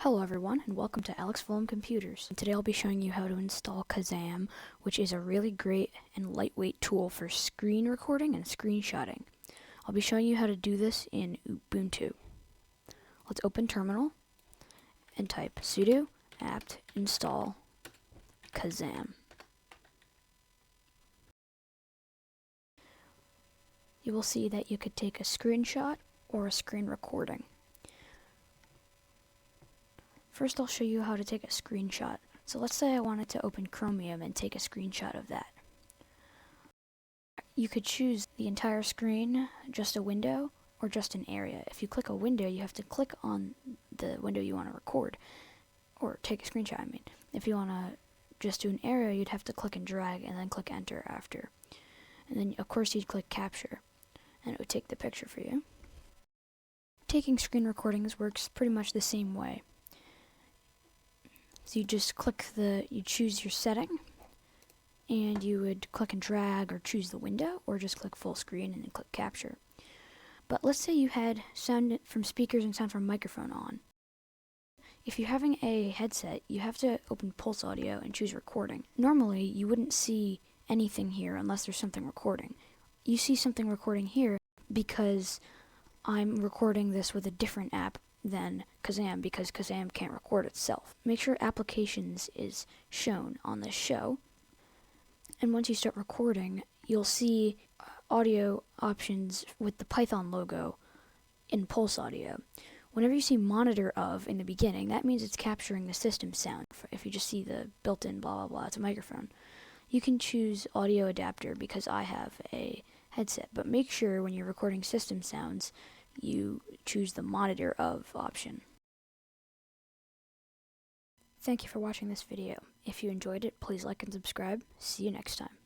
Hello everyone, and welcome to Alex Fulham Computers. And today I'll be showing you how to install Kazam, which is a really great and lightweight tool for screen recording and screenshotting. I'll be showing you how to do this in Ubuntu. Let's open Terminal and type sudo apt install Kazam. You will see that you could take a screenshot or a screen recording. First, I'll show you how to take a screenshot. So let's say I wanted to open Chromium and take a screenshot of that. You could choose the entire screen, just a window, or just an area. If you click a window, you have to click on the window you want to record, or take a screenshot, I mean. If you want to just do an area, you'd have to click and drag and then click enter after. And then, of course, you'd click capture, and it would take the picture for you. Taking screen recordings works pretty much the same way. So you just you choose your setting, and you would click and drag or choose the window, or just click full screen and then click capture. But let's say you had sound from speakers and sound from microphone on. If you're having a headset, you have to open Pulse Audio and choose recording. Normally, you wouldn't see anything here unless there's something recording. You see something recording here because I'm recording this with a different app than Kazam, because Kazam can't record itself. Make sure Applications is shown on this show, and once you start recording, you'll see audio options with the Python logo in Pulse Audio. Whenever you see monitor of in the beginning, that means it's capturing the system sound. If you just see the built-in blah blah blah, it's a microphone. You can choose audio adapter because I have a headset, but make sure when you're recording system sounds, you choose the monitor of option. Thank you for watching this video. If you enjoyed it, please like and subscribe. See you next time.